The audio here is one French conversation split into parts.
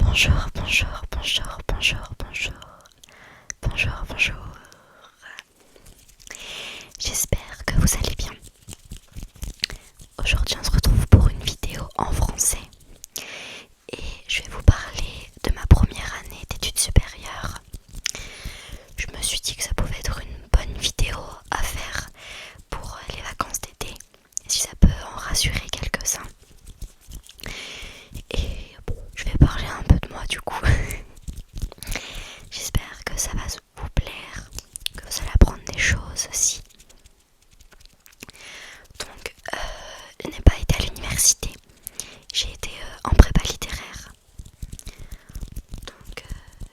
Bonjour, bonjour, bonjour, bonjour, bonjour, bonjour, bonjour. J'espère que vous allez bien. Aujourd'hui, on se retrouve pour une vidéo en français. Et je vais vous parler de ma première année d'études supérieures. Je me suis dit que ça pouvait être une bonne vidéo à faire pour les vacances d'été, si ça peut en rassurer quelques-uns. Et bon, je vais parler un peu de moi du coup. J'espère que ça va vous plaire, que vous allez apprendre des choses aussi. Donc, je n'ai pas été à l'université, j'ai été en prépa littéraire. Donc,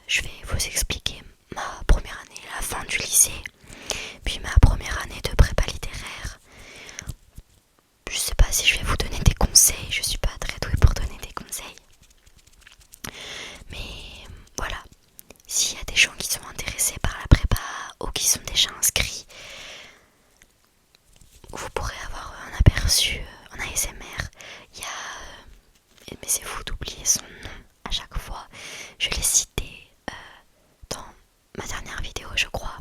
je vais vous expliquer ma première année, la fin du lycée, puis ma première année de prépa littéraire. Je sais pas si je vais vous donner des conseils, je suis pas très douée pour donner des conseils. Mais voilà, s'il y a des gens qui sont intéressés par la prépa ou qui sont déjà inscrits, vous pourrez avoir un aperçu en ASMR. Il y a, mais c'est fou d'oublier son nom à chaque fois. Je l'ai cité dans ma dernière vidéo, je crois.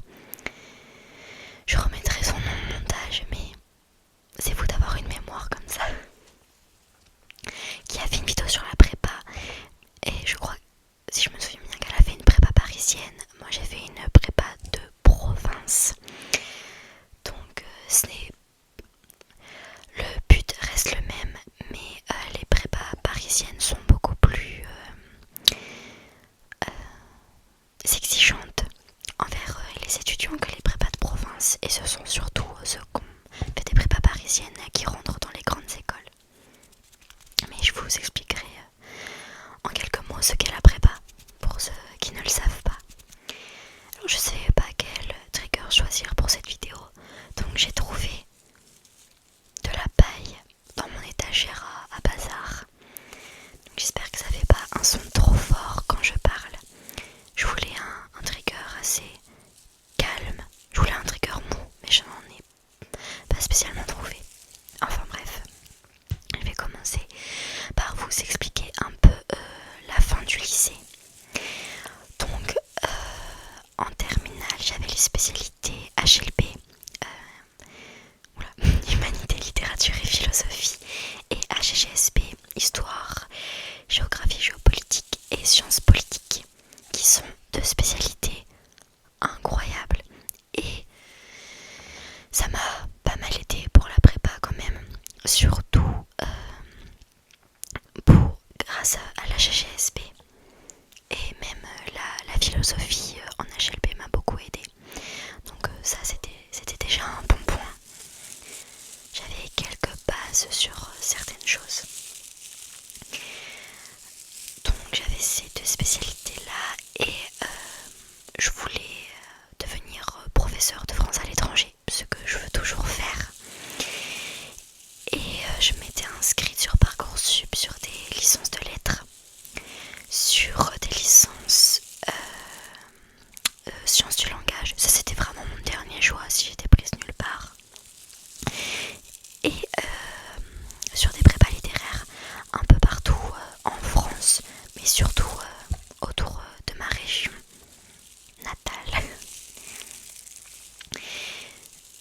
Je remettrai son nom au montage, mais c'est fou d'avoir une mémoire comme ça. Qui a fait une vidéo sur la prépa, et je crois, si je me souviens bien, qu'elle a fait une prépa parisienne. Moi j'ai fait une prépa de province. Donc le but reste le même, mais les prépas parisiennes sont beaucoup plus exigeantes envers les étudiants que les prépas de province, et ce sont surtout ceux qui ont fait des prépas parisiennes qui rentrent dans les grandes écoles. Mais je vous expliquerai en quelques mots ce qu'est la prépa, pour ceux qui ne le savent pas. Alors je sais pas quel trigger choisir pour cette vidéo, donc j'ai trouvé de la paille dans mon étagère à bazar. Donc j'espère que ça fait pas un son trop fort quand je parle. Je voulais un trigger assez calme, je voulais un trigger mou, mais je n'en ai pas spécialement trouvé. Enfin bref, je vais commencer par vous expliquer un peu la fin du lycée. Donc en terminale, j'avais les spécialités HLP, Humanité, littérature et philosophie, et HGSP, histoire, géographie, géopolitique et sciences politiques, qui sont deux spécialités incroyables. Et ça m'a pas mal aidé pour la prépa quand même, surtout grâce à la HGSP. Et même la philosophie en HLP m'a beaucoup aidé. Donc ça c'était déjà un bon point. J'avais quelques bases sur certaines choses. Donc j'avais ces deux spécialités là, et je voulais devenir professeur de français à l'étranger, ce que je veux toujours faire. Et je m'étais inscrite sur Parcoursup sur des licences de lettres, sur des licences sciences du langage. Ça c'était vraiment mon dernier choix si j'étais prise nulle part. Et sur des prépas littéraires un peu partout en France, mais surtout autour de ma région natale.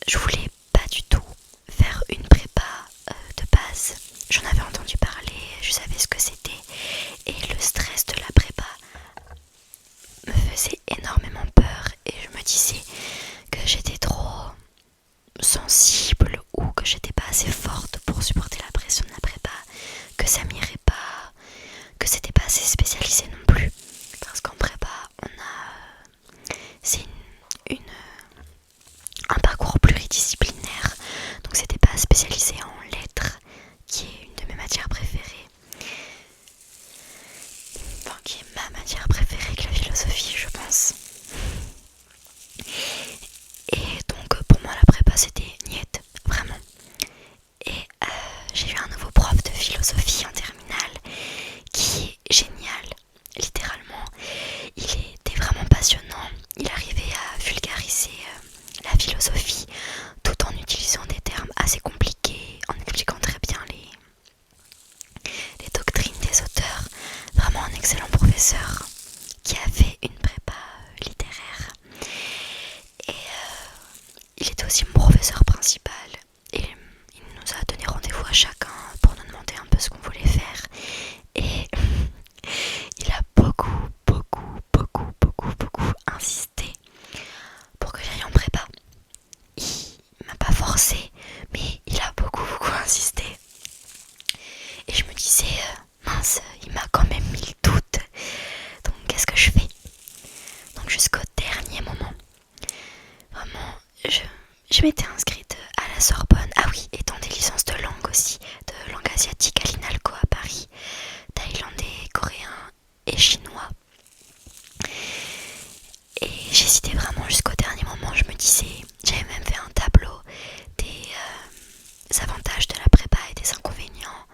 Je voulais pas du tout faire une prépa de base. J'en avais entendu parler, je savais ce que c'était, et le stress de la prépa me faisait énormément peur, et je me disais que j'étais trop sensible ou que j'étais pas assez forte pour supporter la pression de la prépa, que ça m'irait pas, que c'était pas assez spécialisé non plus, parce qu'en prépa c'est un parcours pluridisciplinaire, donc c'était pas spécialisé en lettres, qui est une de mes matières préférées, enfin qui est ma matière préférée que la philosophie, je pense. Et donc pour moi la prépa c'était niet, vraiment. Et j'ai eu un nouveau prof de philosophie en terminale qui est génial, littéralement. Il était vraiment passionnant, il arrivait à vulgariser la philosophie tout en utilisant des termes assez compliqués, en expliquant très bien les doctrines des auteurs. Vraiment un excellent excellent professeur qui a fait une prépa littéraire. Et il était aussi mon professeur principal. Et il nous a donné rendez-vous à chacun pour nous demander un peu ce qu'on voulait faire. Et il a beaucoup insisté pour que j'aille en prépa. Il m'a pas forcé, mais il a beaucoup insisté. Et je me disais, mince, il m'a quand même mis le doute. Donc qu'est-ce que je fais? Donc jusqu'au dernier moment, vraiment, je m'étais inscrite à la Sorbonne. Ah oui, et dans des licences de langue aussi, de langue asiatique à l'INALCO à Paris, thaïlandais, coréen et chinois. Et j'hésitais vraiment jusqu'au dernier moment. Je me disais, j'avais même fait un tableau des avantages de la prépa et des inconvénients,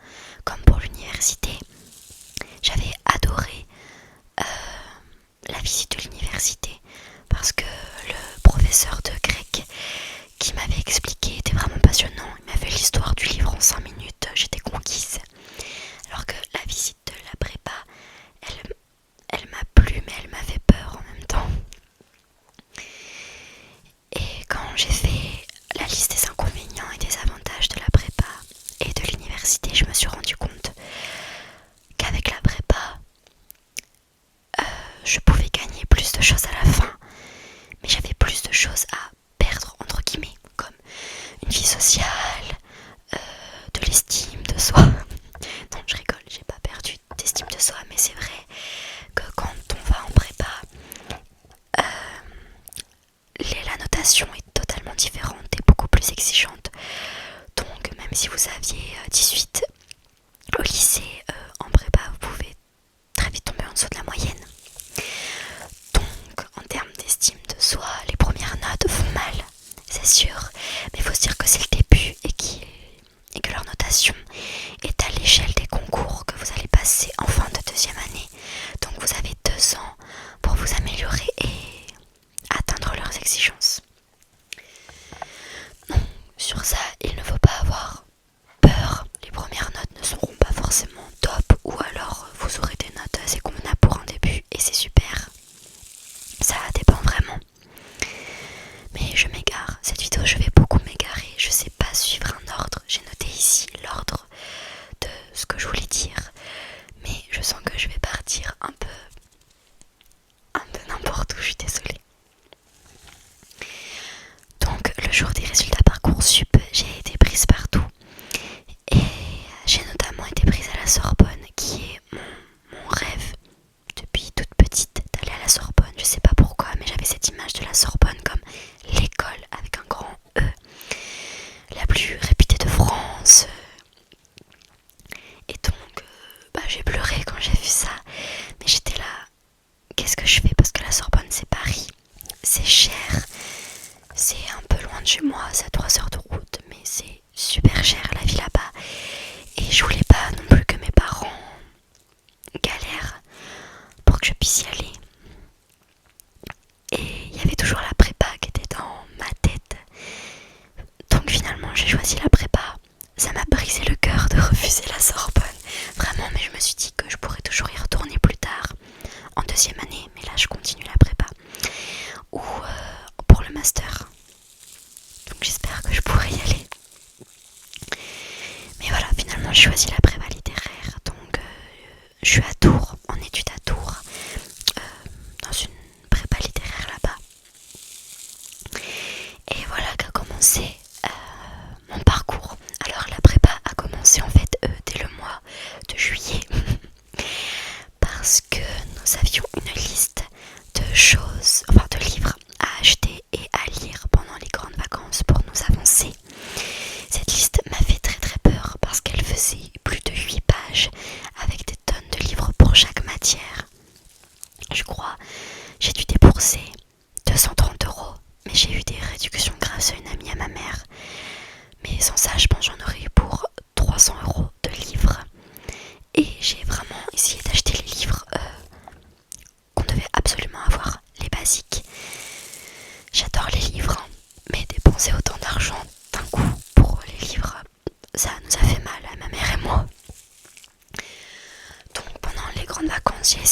comme pour l'université. J'avais adoré la visite de l'université parce que le professeur de grec qui m'avait expliqué était vraiment passionnant. Il m'a fait l'histoire du livre en 5 minutes, j'étais conquise. Alors que la visite de la prépa, elle m'a plu, mais elle m'a fait peur en même temps. Et quand j'ai fait la liste des inconvénients et des avantages de la prépa et de l'université, je me suis rendu compte qu'avec la prépa, je pouvais gagner plus de choses à la fin, mais j'avais plus de choses à perdre, entre guillemets, comme une vie sociale, de l'estime de soi. Non, je rigole, j'ai pas perdu d'estime de soi, mais c'est vrai que quand on va en prépa, la notation est totalement différente et beaucoup plus exigeante. Donc même si vous aviez 18 au lycée, en prépa, vous pouvez très vite tomber en dessous de la moyenne. Donc en termes d'estime de soi, les premières notes font mal, c'est sûr, mais il faut se dire que c'est le début et que leur notation est à l'échelle des concours que vous allez passer en fin de deuxième année. Donc vous avez 2 ans pour vous améliorer et atteindre leurs exigences. Non, sur ça, il ne faut pas avoir peur. Les premières notes ne seront pas forcément top, ou alors vous aurez des notes assez convenables pour un début.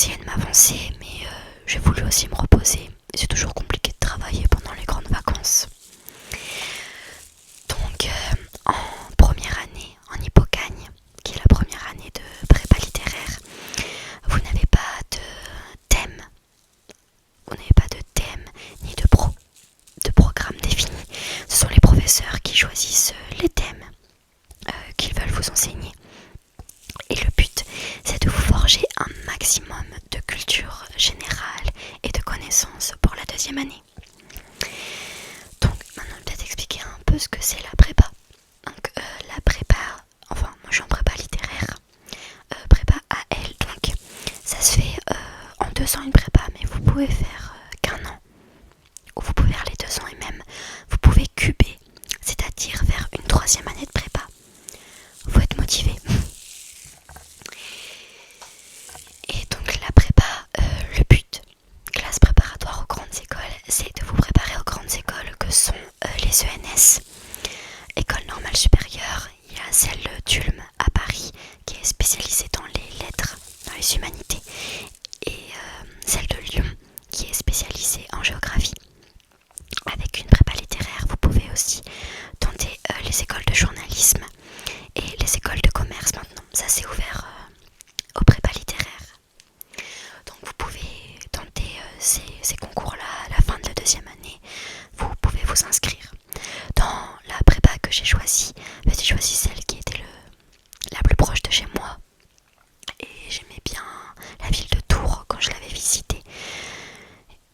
essayer de m'avancer, mais j'ai voulu aussi me reposer. C'est toujours compliqué de travailler pendant les grandes vacances. Donc en première année, en Hippocagne, qui est la première année de prépa littéraire, vous n'avez pas de thème. Vous n'avez pas de thème ni de programme défini. Ce sont les professeurs qui choisissent les thèmes qu'ils veulent vous enseigner. Et le but, c'est de vous forger un maximum de culture générale et de connaissances pour la deuxième année. Donc maintenant, je vais peut-être expliquer un peu ce que c'est la prépa. Donc la prépa, enfin moi je suis en prépa littéraire, prépa AL, donc ça se fait en 2 ans une prépa, mais vous pouvez faire qu'un an, ou vous pouvez faire les 2 ans, et même vous pouvez cuber, c'est-à-dire faire une 3e année de prépa. Faut être motivé. Et donc la prépa, le but, classe préparatoire aux grandes écoles, c'est de vous préparer aux grandes écoles que sont les ENS, École normale supérieure. Il y a celle d'Ulm à Paris qui est spécialisée dans les lettres, dans les humanités, et celle de Lyon qui est spécialisée en géographie. Avec une prépa littéraire, vous pouvez aussi tenter les écoles de journalisme et les écoles de commerce maintenant. Ça c'est ouvert aux prépas littéraires. Donc vous pouvez tenter ces concours-là à la fin de la 2e année. Vous pouvez vous inscrire. Dans la prépa que j'ai choisie, j'ai choisi celle qui était la plus proche de chez moi. Et j'aimais bien la ville de Tours quand je l'avais visitée.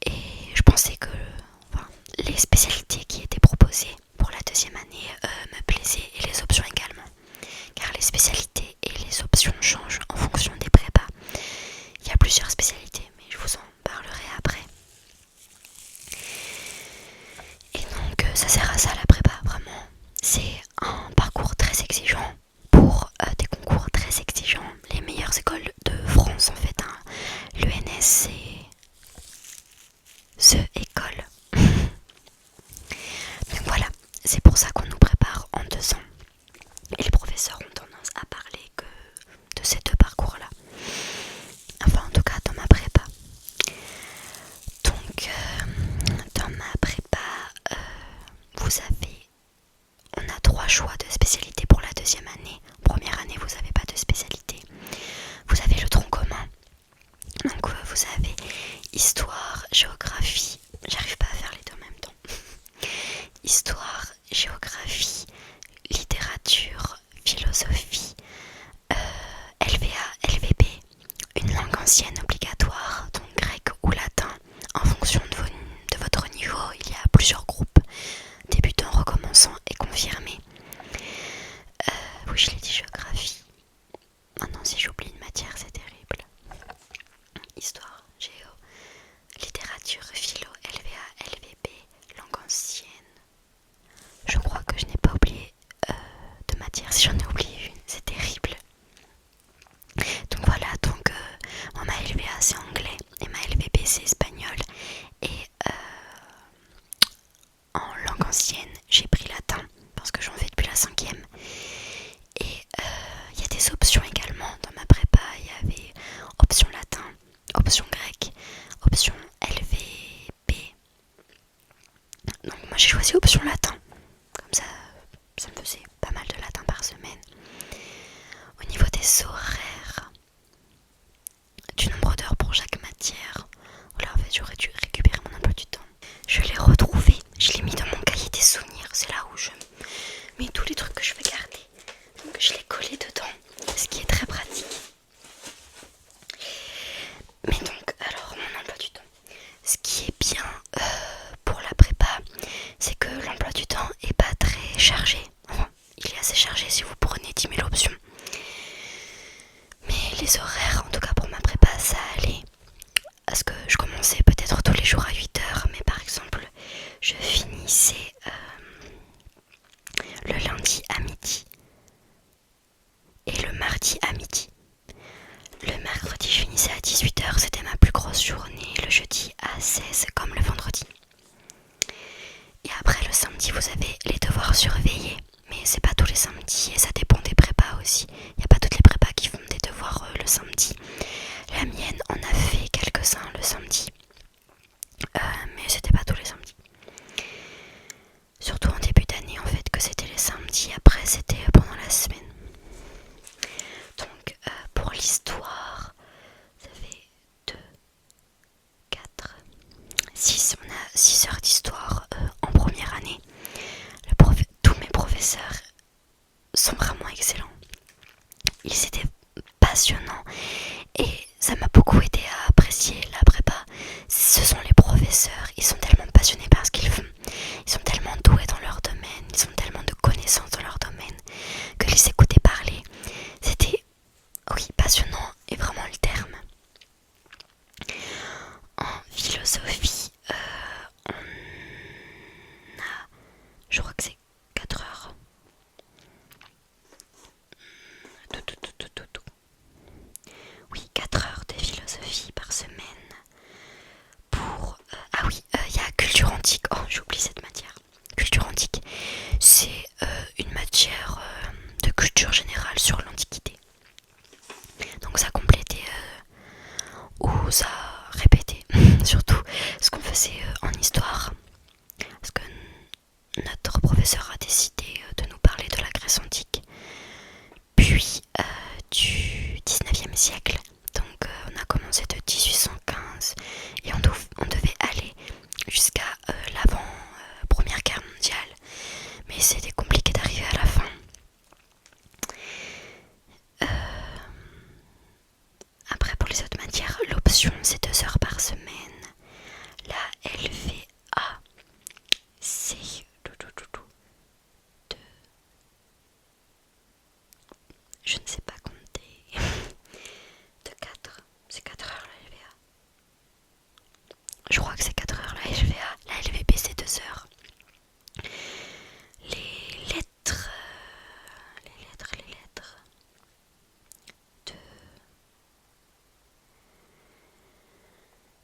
Et je pensais que les spécialités qui étaient proposées pour la 2e année me plaisaient, et les options également. Car les spécialités et les options changent en fonction des prépas. Il y a plusieurs spécialités, mais je vous en parlerai après. Et donc ça sert à ça la prépa, vraiment. C'est un parcours très exigeant pour des concours très exigeants. Les meilleures écoles de France en fait, hein. L'ENS c'est école. Donc voilà, c'est pour ça qu'on nous prépare en 2 ans. Et les professeurs ont tendance à parler que de ces 2 parcours-là. Enfin, en tout cas, dans ma prépa. Donc, dans ma prépa, on a 3 choix de spécialité pour la 2e année. Première année, vous n'avez pas de spécialité. Vous avez le tronc commun. Donc, vous avez histoire, géographie. J'arrive pas à faire les deux en même temps. Histoire, géographie, littérature, philosophie, LVA, LVB, une langue ancienne obligatoire, donc grec ou latin. En fonction de votre niveau, il y a plusieurs groupes, débutants, recommençants et confirmés. Oui, je l'ai dit, géographie. Ah non, si j'oublie une matière, c'est terrible. Histoire, géo, littérature, philo, LVA, LVB, langue ancienne. Je crois que je n'ai pas oublié de matière. Si j'en ai oublié une, c'est terrible. Donc voilà, donc ma LVA c'est anglais et ma LVB c'est espagnol. Et en langue ancienne, j'ai pris latin parce que j'en fais depuis la 5e. Et il y a des options également dans ma prépa. Il y avait option latin, option grec, option LVB. Donc moi j'ai choisi option latin. Comme ça me faisait pas mal de latin par semaine. Au niveau des horaires, du nombre d'heures pour chaque matière, voilà, en fait j'aurais dû récupérer mon emploi du temps. Je l'ai retrouvé, je l'ai mis dans mon cahier des souvenirs. C'est là où je mets tous les trucs que je veux garder. Donc je l'ai collé dedans, ce qui est très pratique. Mais donc, alors mon emploi du temps. Ce qui est bien pour la prépa, c'est que l'emploi du temps nous a répété, surtout ce qu'on faisait en histoire, parce que notre professeur a décidé de nous parler de la Grèce antique, puis du 19e siècle. Donc on a commencé de 1815 et on devait aller jusqu'à l'avant Première Guerre mondiale, mais c'était compliqué d'arriver à la fin. Après, pour les autres matières, l'option c'est 2 heures par semaine. La LVA c'est je ne sais pas compter. De 4. C'est 4 heures la LVA. Je crois que c'est 4 heures la LVA. La LVB c'est 2 heures. Les lettres.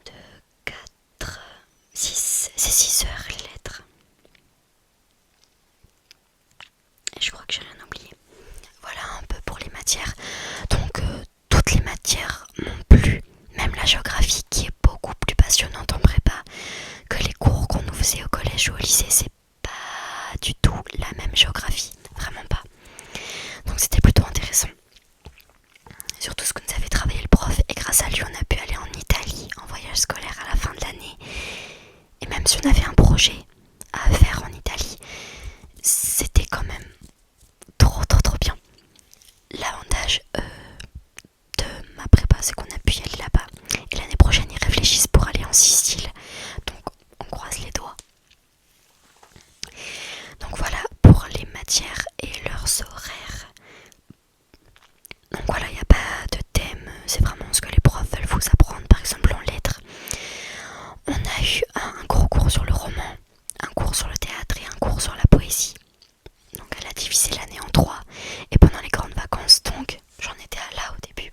De 4. 6. C'est 6 heures les lettres. Et je crois que j'ai rien oublié. Voilà un peu pour les matières. Donc toutes les matières m'ont plu. Même la géographie qui est beaucoup plus passionnante en prépa que les cours qu'on nous faisait au collège ou au lycée. C'est pas du tout la même géographie. Vraiment pas. Donc c'était plutôt intéressant. Surtout ce que nous avait travaillé le prof. Et grâce à lui on a pu aller en Italie en voyage scolaire à la fin de l'année. Et même si on avait un projet à faire en Italie, c'était quand même trop bien. L'avantage de ma prépa, c'est qu'on a pu y aller là-bas. Et l'année prochaine, ils réfléchissent pour aller en Sicile. Donc, on croise les doigts. Donc voilà pour les matières et leurs horaires. Donc voilà, il n'y a pas de thème. C'est vraiment ce que les profs veulent vous apprendre. Par exemple, en lettres, on a eu un gros cours sur le roman, un cours sur le théâtre et un cours sur la poésie. Donc elle a divisé l'année en 3. Et pendant les grandes vacances, donc, j'en étais là au début.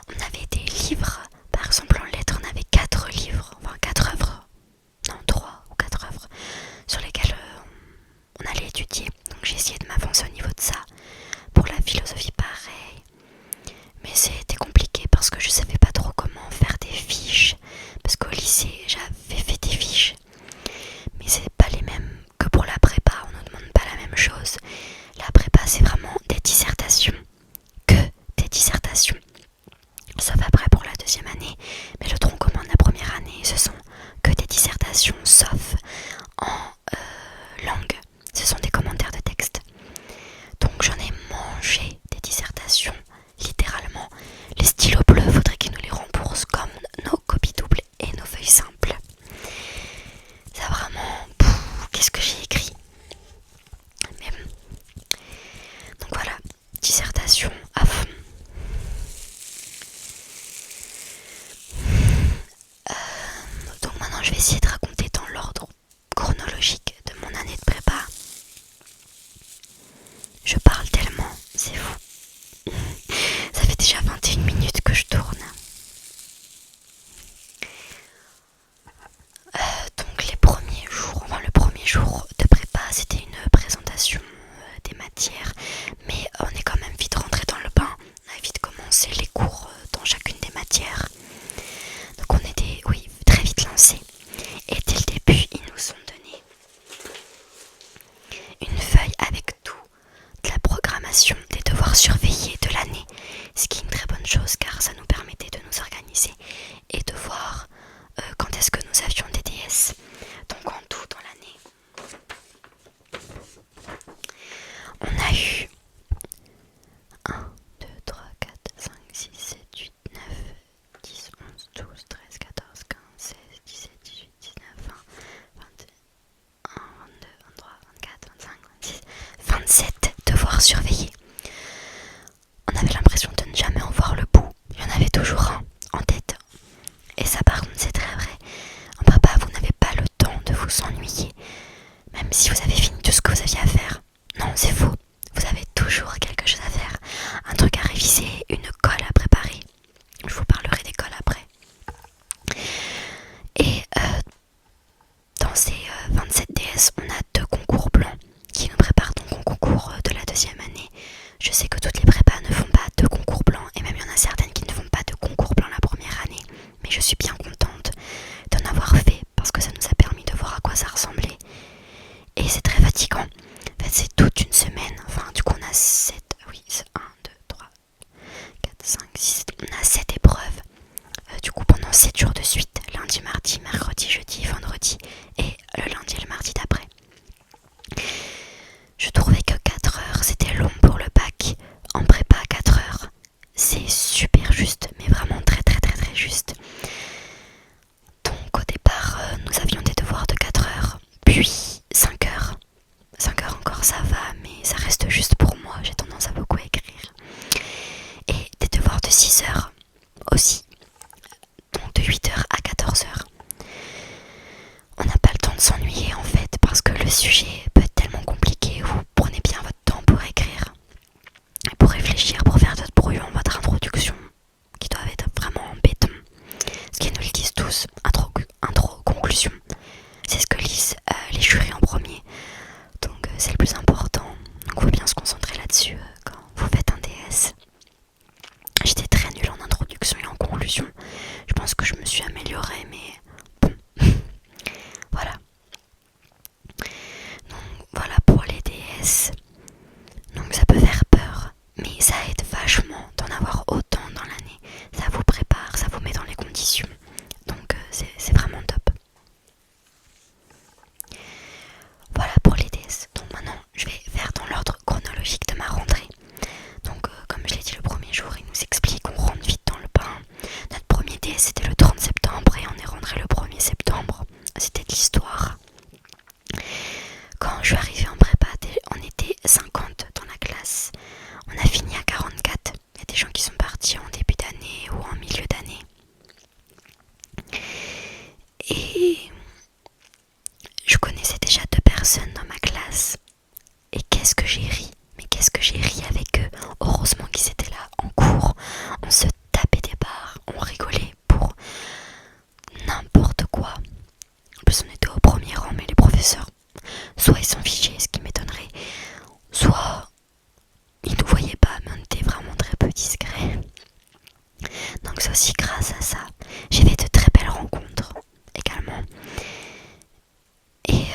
On avait des livres, par exemple en lettres, on avait 4 livres, enfin 4 œuvres, non 3 ou 4 œuvres, sur lesquelles on allait étudier. Donc j'ai essayé de m'avancer au niveau de ça. Pour la philosophie, pareil. Mais c'était compliqué parce que je savais pas trop comment faire des fiches. Parce qu'au lycée, j'avais fait des fiches. Mais c'est pas les mêmes que pour la prépa, on ne demande pas la même chose. La prépa, c'est vraiment des dissertations. Que des dissertations. Sauf après pour la 2e année. Mais le tronc commun de la première année, ce sont que des dissertations, sauf en langue. Ce sont des commentaires de texte. Donc j'en ai mangé des dissertations, littéralement. Les stylos bleus, faudrait qu'ils nous les remboursent comme nos copies doubles et nos feuilles simples. Ça vraiment, qu'est-ce que j'ai écrit. Mais bon. Donc voilà, dissertation à fond. Donc maintenant je vais essayer de raconter dans l'ordre chronologique de mon année de prépa. Je parle tellement, c'est fou. Ça fait déjà 21 minutes que je tourne. Donc les premiers jours, enfin le premier jour de prépa, c'était une présentation des matières. Mais on est quand même vite rentré dans le bain. On a vite commencé les cours dans chacune des matières. Donc on était, oui, très vite lancés. Et sujet peut être tellement compliqué, vous prenez bien votre temps pour écrire, pour réfléchir, pour faire votre brouillon, votre introduction, qui doivent être vraiment en béton. Ce qu'ils nous le disent tous, intro, conclusion. C'est ce que lisent les jurys en premier. Donc c'est le plus important. Donc il faut bien se concentrer là-dessus quand vous faites un DS. J'étais très nulle en introduction et en conclusion. Je pense que je me suis améliorée, mais bon. Voilà. Donc voilà pour les DS. Donc ça peut faire peur, mais ça aide vachement d'en avoir autant dans l'année. Ça vous prépare, ça vous met dans les conditions. Donc c'est vraiment top. Voilà pour les DS. Donc maintenant je vais faire dans l'ordre chronologique de ma rentrée. Donc comme je l'ai dit le premier jour, il nous explique qu'on rentre vite dans le bain. Notre premier DS c'était le 30 septembre et on est rentré le 1er septembre. C'était de l'histoire. Quand je suis arrivée en prépa, on était 50 dans la classe. On a fini à 44. Il y a des gens qui sont partis en début d'année ou en milieu d'année. Et je connaissais déjà 2 personnes dans ma classe. Et qu'est-ce que j'ai ri. Mais qu'est-ce que j'ai ri avec eux. Heureusement qu'ils étaient là en cours. On se tapait des barres. On rigolait pour n'importe quoi. En plus on était au premier rang, mais les professeurs, soit ils s'en fichaient, ce qui m'étonnerait, soit ils nous voyaient pas, mais on était vraiment très peu discrets. Donc c'est aussi grâce à ça. J'ai fait de très belles rencontres également. Et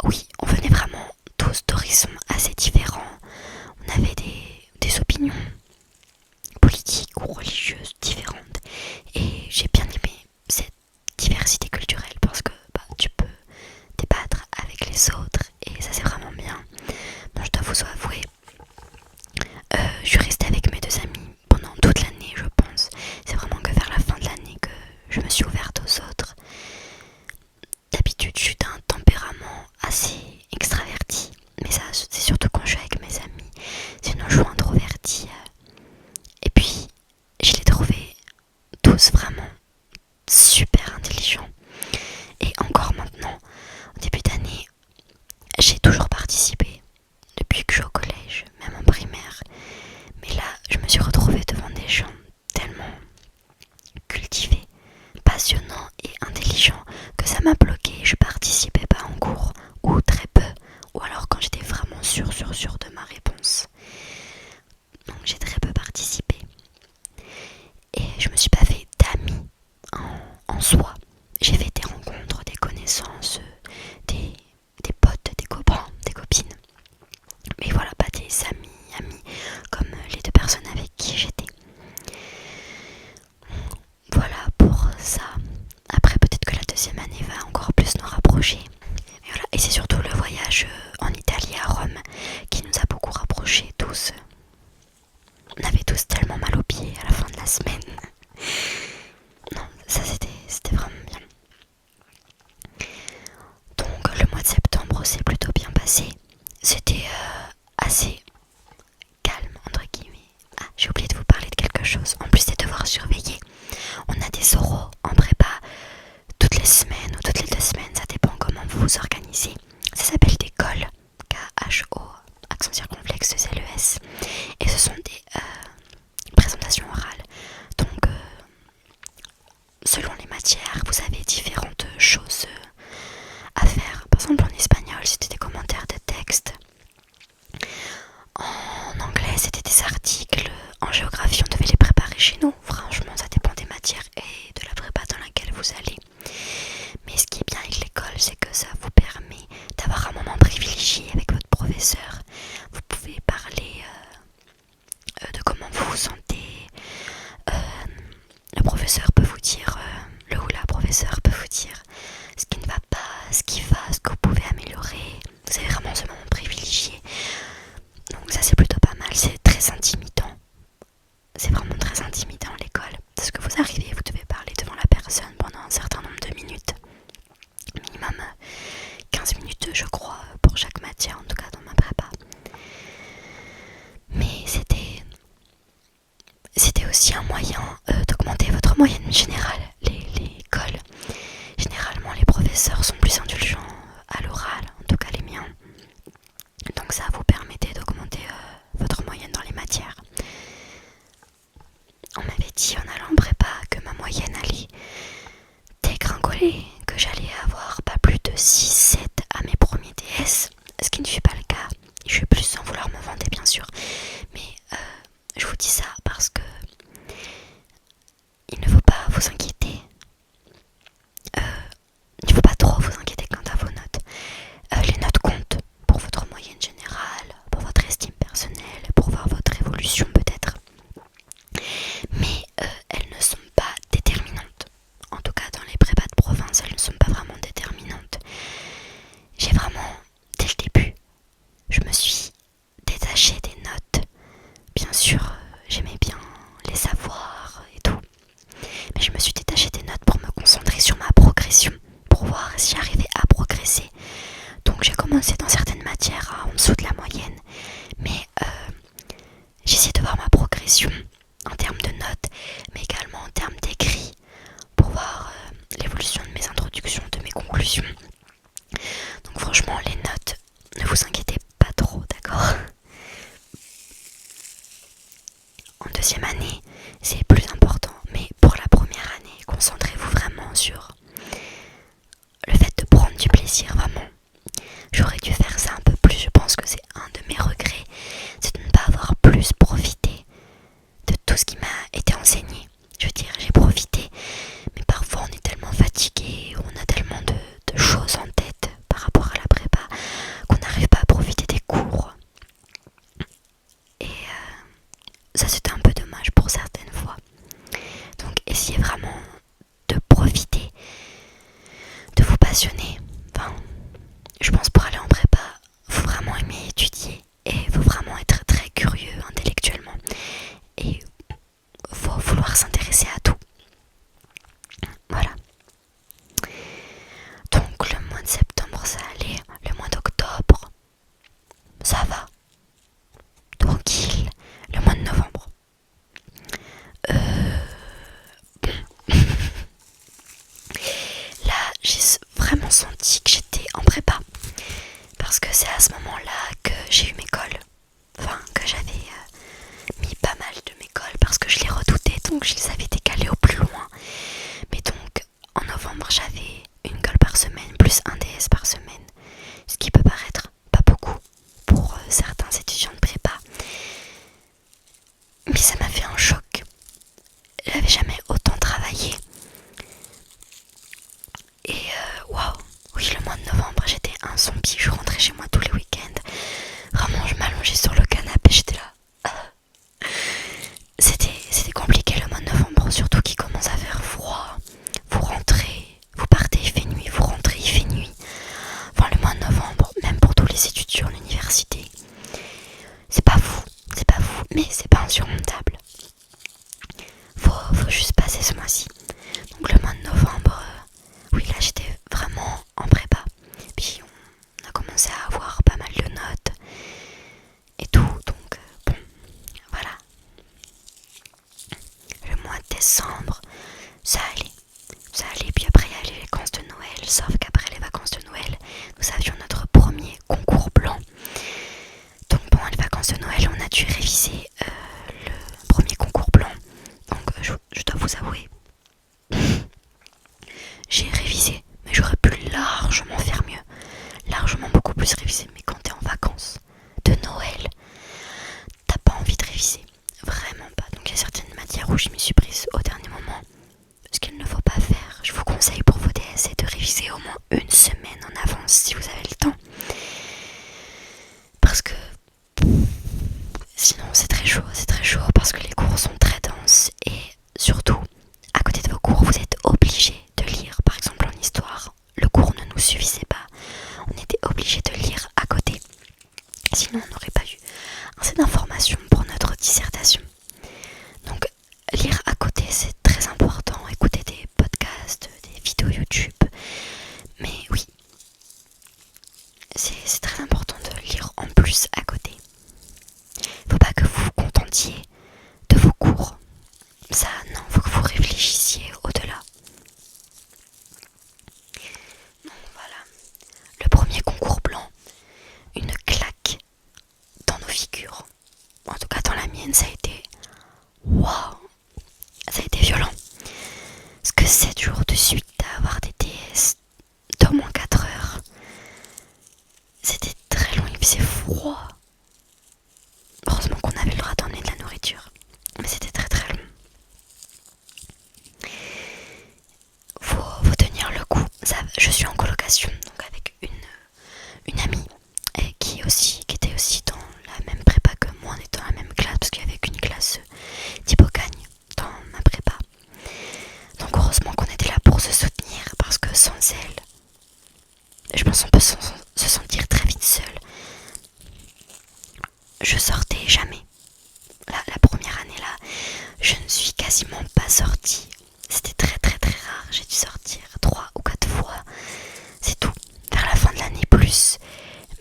oui, on venait vraiment tous d'horizons assez différents. On avait des opinions politiques ou religieuses différentes. Et j'ai bien aimé cette diversité culturelle parce que tu peux débattre avec les autres et ça c'est vraiment bien. Bon, je dois vous avouer, je suis restée avec mes 2 amis pendant toute l'année, je pense. C'est vraiment que vers la fin de l'année que je me suis ouverte aux autres. D'habitude, je suis d'un tempérament assez extraverti, mais ça c'est surtout quand je suis avec mes amis. Sinon, je suis introvertie. Et puis, je les trouvais tous vraiment super intelligents. Et encore maintenant, au début d'année, j'ai toujours participé depuis que je suis au collège, même en primaire. Mais là, je me suis retrouvée devant des gens tellement cultivés, passionnants et intelligents que ça m'a bloqué. Je participais pas en cours, ou très peu, ou alors quand j'étais vraiment sûre de ma réponse. Donc j'ai très peu participé. Et je me suis pas fait d'amis en soi. J'ai fait des rencontres, des connaissances, des potes, des copains, des copines. Mais voilà, pas des amis comme les 2 personnes avec qui j'étais. Voilà pour ça. Après peut-être que la 2e année va encore plus nous rapprocher. Et voilà. Et c'est surtout le voyage en Italie à Rome qui nous a beaucoup rapprochés tous. On avait tous tellement mal aux pieds à la fin de la semaine. Non, ça c'était vraiment bien. Donc le mois de septembre s'est plutôt bien passé. C'était assez calme entre guillemets. Ah, j'ai oublié de vous parler de quelque chose. En plus des devoirs surveillés, on a des oraux en prépa toutes les semaines ou toutes les 2 semaines, ça dépend comment vous vous organisez. Ça s'appelle des cols, K-H-O, accent circonflexe, L-E-S. Et ce sont des présentations orales. Donc selon les matières, vous avez différentes choses à faire. Par exemple en espagnol, c'était des commentaires de texte. En anglais, c'était des articles. En géographie, on devait les préparer chez nous. Franchement, ça dépend des matières et de la prépa dans laquelle vous allez. Mais ce qui est bien avec l'école, c'est que ça vous permet d'avoir un moment privilégié avec votre professeur. Vous pouvez parler de comment vous vous sentez. Le professeur peut vous dire, le ou la professeur peut vous dire ce qui ne va pas, ce qui va, ce que vous pouvez améliorer. Vous avez vraiment ce moment privilégié. Donc ça c'est plutôt pas mal, c'est très intimidant. C'est vraiment très intimidant l'école. Parce que vous arrivez, vous devez parler devant la personne pendant un certain nombre de minutes. Minimum 15 minutes je crois pour chaque matière, en tout cas dans ma prépa. Mais c'était aussi un moyen d'augmenter votre moyenne générale. L'école, généralement les professeurs sont plus indulgents à l'oral, en tout cas vous inquiéter. Il ne faut pas trop vous inquiéter quant à vos notes. Les notes comptent pour votre moyenne générale, pour votre estime personnelle, pour voir votre évolution peut-être. Mais elles ne sont pas déterminantes. En tout cas dans les prépas de province, elles ne sont pas vraiment déterminantes. J'ai vraiment, dès le début, je me suis détachée des notes. Bien sûr, j'aimais bien les savoirs et tout. Mais je me suis détachée des notes pour me concentrer sur ma progression, pour voir si j'arrivais à progresser. Donc j'ai commencé dans certaines matières en dessous de la moyenne. Mais j'essaie de voir ma progression en termes de notes, mais également en termes d'écrit, pour voir l'évolution de mes introductions, de mes conclusions. Donc franchement, les notes, ne vous inquiétez pas trop, d'accord? En deuxième année, c'est plus important, mais pour la première année, concentrez-vous vraiment sur le fait de prendre du plaisir, vraiment. J'aurais dû faire ça un peu plus, je pense que c'est un de mes regrets, c'est de ne pas avoir plus profité de tout ce qui m'a été enseigné. Je veux dire, j'ai profité, mais parfois on est tellement fatigué, on a tellement de choses en tête par rapport à la prépa qu'on n'arrive pas à profiter des cours. Et ça c'était un peu dommage pour certaines fois. Donc essayez vraiment de profiter, de vous passionner. Enfin, je pense pour aller en prépa, faut vraiment aimer étudier et faut vraiment être très curieux intellectuellement. Et faut vouloir s'intéresser à tout. Voilà. Donc le mois de septembre ça allait, le mois d'octobre ça va, tranquille, le mois de novembre. Là j'ai vraiment senti que j'étais en prépa parce que c'est à ce moment-là que j'ai eu mes cols. Enfin que j'avais mis pas mal de mes cols parce que je les redoutais, donc je les avais décalés au plus loin. Mais donc en novembre j'avais une colle par semaine plus un DS par semaine, ce qui peut paraître pas beaucoup pour certains étudiants de prépa, mais ça m'a fait un choc. J'avais jamais autant travaillé et waouh, oui, le mois de novembre j'étais un zombie, je rentrais chez moi tous les week-ends, vraiment je m'allongeais sur le canapé, j'étais là. C'était compliqué le mois de novembre, surtout qu'il commence à faire froid. Vous rentrez, vous partez, il fait nuit, vous rentrez, il fait nuit. Enfin, le mois de novembre, même pour tous les étudiants à l'université, c'est pas vous, mais c'est pas insurmontable. Faut juste passer ce mois-ci. Donc le mois de novembre, oui, là j'étais vraiment en prépa. Puis on a commencé à avoir pas mal de notes et tout, donc bon, voilà. Le mois de décembre, ça allait, puis après il y a les vacances de Noël, sauf qu'après les vacances de Noël, nous avions notre premier concours blanc. Donc pendant les vacances de Noël, on a dû réviser le premier concours blanc. Donc je dois vous avouer, j'ai révisé, mais j'aurais pu largement faire mieux, largement beaucoup plus réviser. Mais quand t'es en vacances de Noël, t'as pas envie de réviser, vraiment pas. Donc il y a certaines matières où je m'y suis prise au dernier moment. Ce qu'il ne faut pas faire, je vous conseille pour vos DS, c'est de réviser au moins une semaine en avance si vous avez le temps. Parce que sinon c'est très chaud parce que les cours sont très denses et surtout, à côté de vos cours, vous êtes obligé de lire. Par exemple en histoire, le cours ne nous suffisait pas, on était obligé de lire à côté. Sinon on n'aurait pas eu assez d'informations pour notre dissertation. Donc lire à côté c'est très important, écouter des podcasts, des vidéos YouTube. Mais oui, c'est très important de lire en plus à côté. Faut pas que vous vous contentiez de vos cours. Ça, non, faut que vous réfléchissiez au-delà. Donc voilà, le premier concours blanc, une claque dans nos figures. En tout cas dans la mienne, ça a été waouh, ça a été violent. Parce que 7 jours de suite à avoir des DS d'au moins 4 heures, c'était très long, il faisait froid. Heureusement qu'on avait le droit d'emmener de la nourriture, mais c'était très très long. je suis en colocation donc avec une amie qui était aussi dans la même prépa que moi. On était dans la même classe parce qu'il y avait qu'une classe d'hypocagne dans ma prépa. Donc heureusement qu'on était là pour se soutenir parce que sans elle, je pense qu'on peut se sentir très vite seul. Je sortais jamais. La première année là, je ne suis quasiment pas sortie. C'était très très très rare. J'ai dû sortir 3 ou 4 fois. C'est tout. Vers la fin de l'année plus.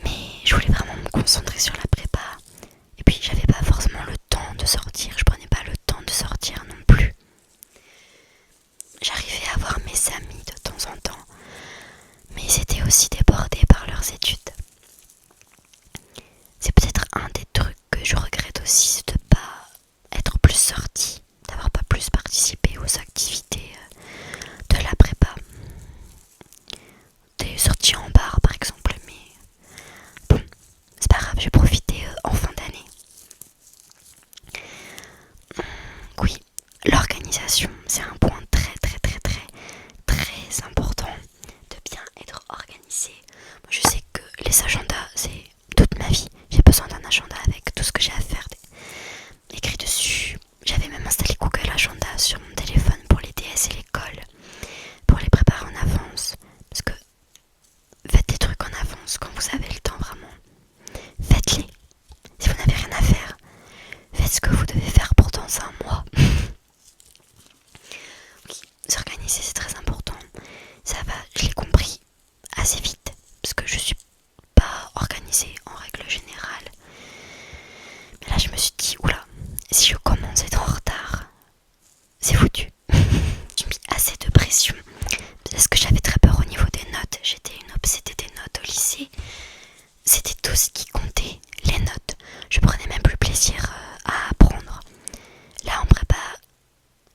Mais je voulais vraiment me concentrer sur la prépa. Et puis j'avais pas forcément le temps de sortir. Je prenais pas le temps de sortir non plus. J'arrivais à voir mes amis de temps en temps. Mais ils étaient aussi débordés par leurs études. C'est peut-être un des trucs que je regrette aussi, c'est de pas être plus sortie, d'avoir pas plus participé aux activités de la prépa. Des sorties en bar par exemple, mais bon, c'est pas grave, j'ai profité en fin d'année. Oui, l'organisation, c'est un point très très très très très important, de bien être organisé. Moi je sais que les agendas, c'est toute ma vie. J'ai besoin d'un agenda avec tout ce que j'ai à faire écrit dessus. J'avais même installé Google Agenda sur mon téléphone pour les DS et l'école, pour les préparer en avance. Parce que faites des trucs en avance quand vous avez le temps vraiment. Faites-les. Si vous n'avez rien à faire, faites ce que vous devez faire pour dans un mois. Oui, s'organiser c'est très important. Ça va, je l'ai compris assez vite. Parce que je suis pas organisée en règle générale. Mais là je me suis dit, oula, si je commence à être en retard, c'est foutu. J'ai mis assez de pression. Parce que j'avais très peur au niveau des notes. J'étais une obsédée des notes au lycée. C'était tout ce qui comptait, les notes. Je prenais même plus plaisir à apprendre. Là en prépa,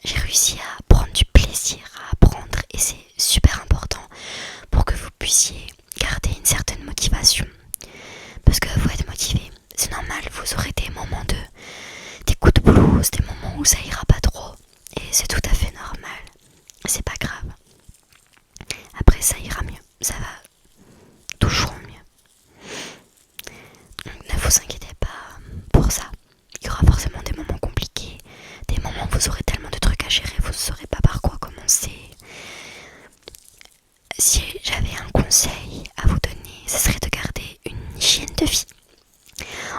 j'ai réussi à prendre du plaisir à apprendre. Et c'est super important pour que vous puissiez garder une certaine motivation. Parce que vous êtes motivé, c'est normal, vous aurez des coups de blues, des moments où ça ira pas trop. Et c'est tout à fait normal. C'est pas grave. Après ça ira mieux. Ça va toujours mieux. Donc ne vous inquiétez pas pour ça. Il y aura forcément des moments compliqués. Des moments où vous aurez tellement de trucs à gérer, vous ne saurez pas par quoi commencer. Si j'avais un conseil à vous donner, ce serait de garder une hygiène de vie.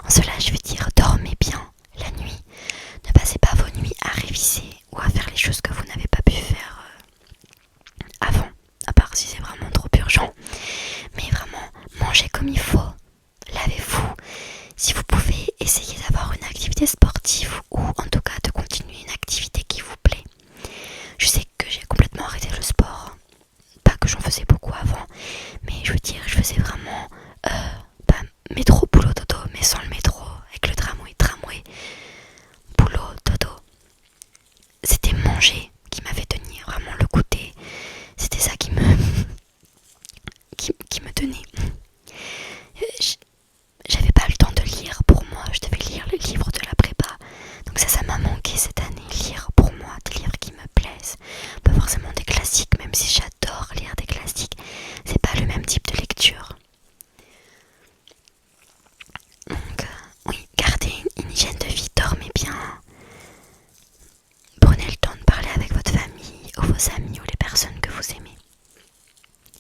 En cela, je veux dire, dormez bien la nuit. Ne passez pas vos nuits à réviser ou à faire les choses que vous n'avez pas pu faire avant, à part si c'est vraiment trop urgent. Mais vraiment, mangez comme il faut. Lavez-vous. Si vous pouvez, essayez d'avoir une activité sportive ou en tout cas de continuer une activité qui vous plaît. Je sais que j'ai complètement arrêté le sport. Pas que j'en faisais beaucoup avant, mais je veux dire, je faisais vraiment métro, boulot, dodo, mais sans le métro, avec le tramway, boulot, dodo. C'était manger qui m'avait tenu, vraiment le goûter. C'était ça qui me tenait. J'avais pas le temps de lire pour moi, je devais lire le livre de la prépa. Donc ça m'a manqué cette année, lire pour moi, des livres qui me plaisent. Pas forcément des classiques, même si j'adore lire des classiques. C'est pas le même type de lecture. Donc oui, gardez une hygiène de vie, dormez bien. Prenez le temps de parler avec votre famille ou vos amis ou les personnes que vous aimez.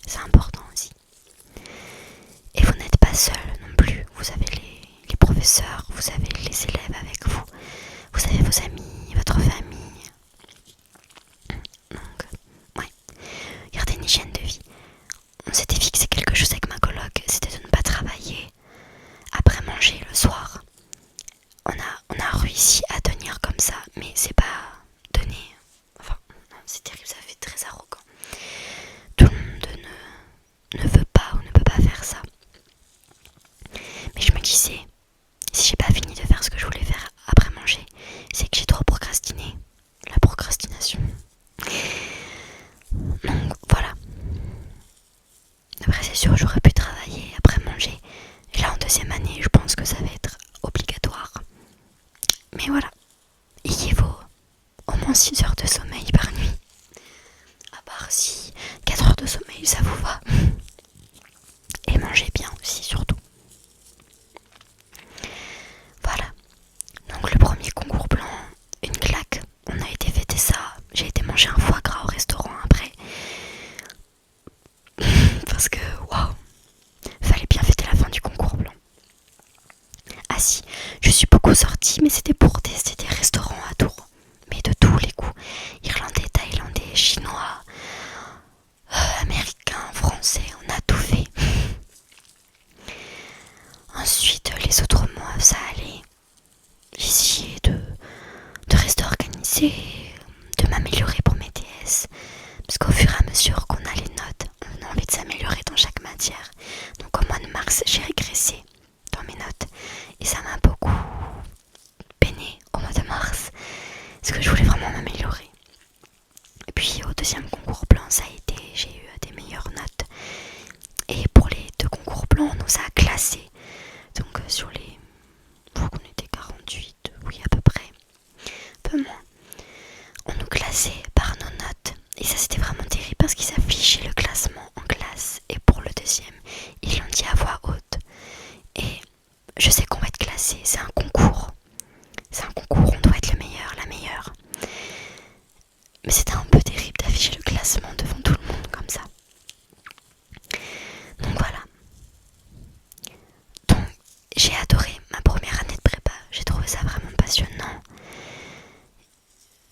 C'est important aussi. Et vous n'êtes pas seul non plus. Vous avez les professeurs, vous avez les élèves avec vous. Vous avez vos amis, votre famille. Donc, ouais. Gardez une hygiène de vie. On s'était fixé quelque chose avec ma coloc, c'était de ne pas travailler après manger le soir. On a réussi à tenir comme ça, mais c'est pas donné. Enfin, non, c'est terrible, ça fait très arrogant. Tout le monde ne veut pas ou ne peut pas faire ça. Mais je me disais, si j'ai pas fini de faire ce que je voulais faire après manger, c'est que j'ai trop procrastiné. La procrastination. Donc voilà. Après c'est sûr, j'aurais pu travailler après manger. Et là en deuxième année, je pense que ça va être obligatoire. Mais voilà. Il vaut au moins 6 heures de sommeil par nuit. À part si 4 heures de sommeil ça vous Parce qu'au fur et à mesure qu'on a les notes, on a envie de s'améliorer dans chaque matière. Donc au mois de mars, j'ai régressé dans mes notes. Et ça m'a beaucoup peiné au mois de mars. Parce que je voulais vraiment m'améliorer. Et puis au deuxième concours blanc, ça a été, j'ai eu des meilleures notes. Et pour les 2 concours blancs, on nous a classés. Donc sur les... Je crois qu'on était 48, oui à peu près. Un peu moins. On nous classait par nos notes. Et ça c'était vraiment terrible parce qu'ils affichaient le classement en classe. Et pour le deuxième, ils l'ont dit à voix haute. Et je sais qu'on va être classé, c'est un concours. C'est un concours, on doit être le meilleur, la meilleure. Mais c'était un peu terrible d'afficher le classement devant tout le monde comme ça. Donc voilà. Donc j'ai adoré ma première année de prépa. J'ai trouvé ça vraiment passionnant.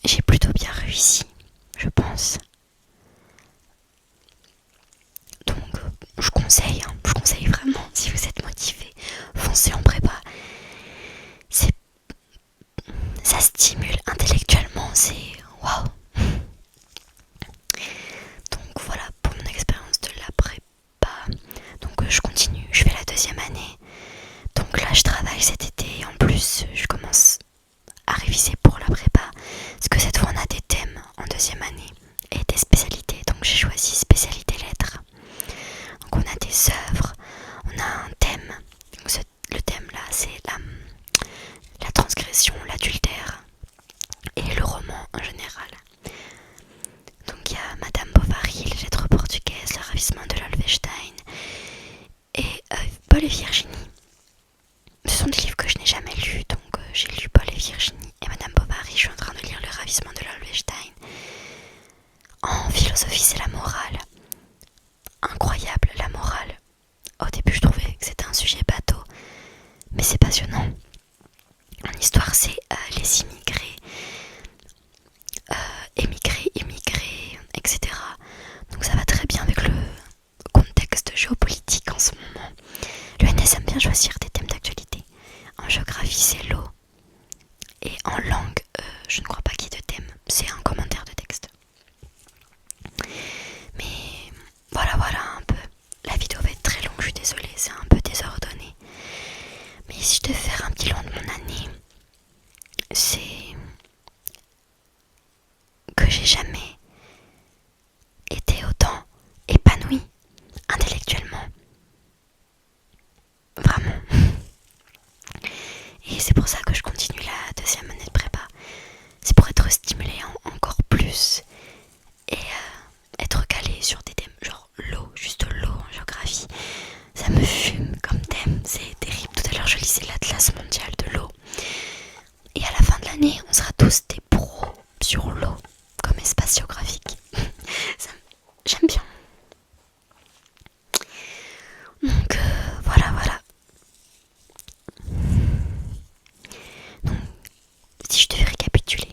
J'ai plutôt bien réussi, je pense. Donc je conseille vraiment, si vous êtes motivé, foncez en prépa. Ça stimule intellectuellement, c'est waouh. Donc voilà pour mon expérience de la prépa. Donc je continue, je fais la 2e année. Donc là je travaille cet été et en plus je commence à réviser pour la prépa. Parce que cette fois on a des thèmes en 2e année et des spécialités. Donc j'ai choisi spécialité lettres. Donc on a des œuvres, on a un thème. Donc le thème là c'est la transgression, l'adultère et le roman en général. Donc il y a Madame Bovary, les lettres portugaises, le ravissement de l'Holstein et Paul et Virginie. Ce sont des livres que je n'ai jamais lus, donc j'ai lu Paul et Virginie et Madame Bovary. Je suis en train de lire le ravissement de l'Holstein. En philosophie, c'est la morale. Incroyable, la morale. Au début, je trouvais que c'était un sujet bateau, mais c'est passionnant. En histoire, c'est les immigrés, émigrés, immigrés, etc. Donc ça va très bien avec le contexte géopolitique en ce moment. Le NS aime bien choisir des thèmes d'actualité. En géographie, c'est l'eau. Et en langue, je ne crois pas qu'il y ait de thème. C'est un commentaire de texte. Mais voilà un peu. La vidéo va être très longue, je suis désolée, c'est un peu désordonné. Mais si je devais faire un bilan de mon année, c'est que j'ai jamais été autant épanouie intellectuellement. Vraiment. Et c'est pour ça que je continue la 2e année de prépa. C'est pour être stimulée encore plus et être calée sur des thèmes genre l'eau, juste l'eau en géographie. Ça me fume comme thème, c'est terrible. Tout à l'heure je lisais l'Atlas mondial de l'eau. Et à la fin de l'année, on sera tous des pros sur l'eau comme espace géographique. J'aime bien. Donc voilà. Donc, si je devais récapituler,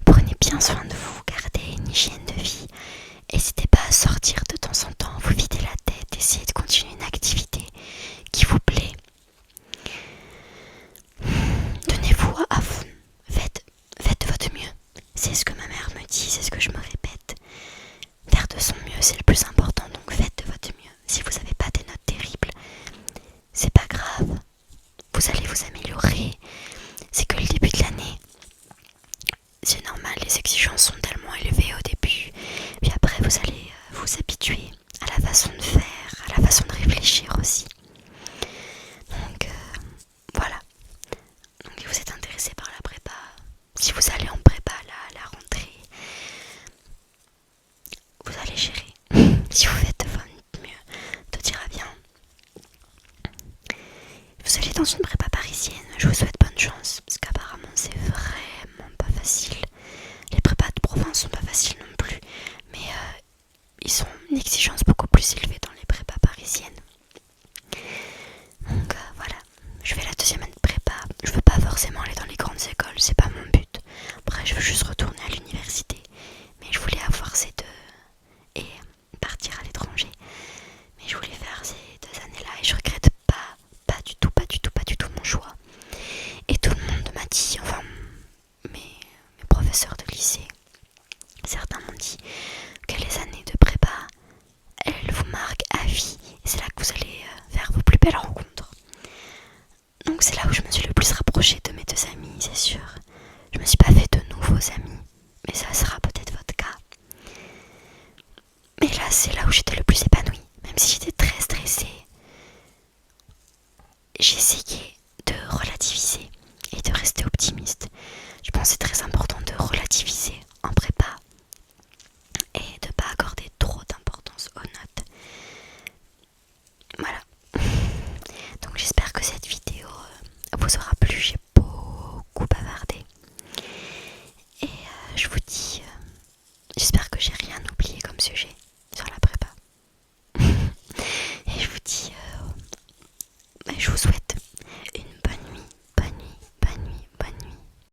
prenez bien soin de vous, gardez une hygiène de vie. N'hésitez pas à sortir de temps en temps, vous vider la tête, essayez de continuer une activité qui vous plaît. Donnez-vous à fond, faites de votre mieux. C'est ce que ma mère me dit, c'est ce que je me répète. Faire de son mieux, c'est le plus important, donc faites de votre mieux. Si vous n'avez pas des notes terribles, c'est pas grave. Vous allez vous améliorer. C'est que le début de l'année. C'est normal, les exigences sont tellement élevées au début. Puis après, vous allez vous habituer à la façon de faire, à la façon de réfléchir aussi. Donc voilà. Donc si vous êtes intéressé par la prépa, si vous allez en prépa là, à la rentrée, vous allez gérer. Si vous faites de votre mieux, tout ira bien. Vous allez dans une prépa parisienne, je vous souhaite bonne chance, parce qu'apparemment c'est vraiment pas facile. Les prépas de province sont pas faciles non plus, mais ils ont une exigence beaucoup plus élevée dans les prépas parisiennes. Donc voilà, je fais la 2e année de prépa. Je veux pas forcément aller dans les grandes écoles, c'est pas mon but. Après je veux juste retourner à l'université, mais je voulais avoir ces 2 et partir à l'étranger. Mais je voulais faire ces 2 années-là et je regrette pas du tout mon choix. Et tout le monde m'a dit, enfin mes professeurs de lycée, certains m'ont dit c'est là où j'étais le plus épanouie. Même si j'étais très stressée, j'ai essayé de relativiser et de rester optimiste. Je pense que c'est très important de relativiser en prépa et de ne pas accorder trop d'importance aux notes. Voilà. Donc j'espère que cette vidéo vous aura plu. J'ai beaucoup bavardé. Et je vous dis, j'espère que j'ai rien oublié comme sujet sur la prépa. Et je vous dis, je vous souhaite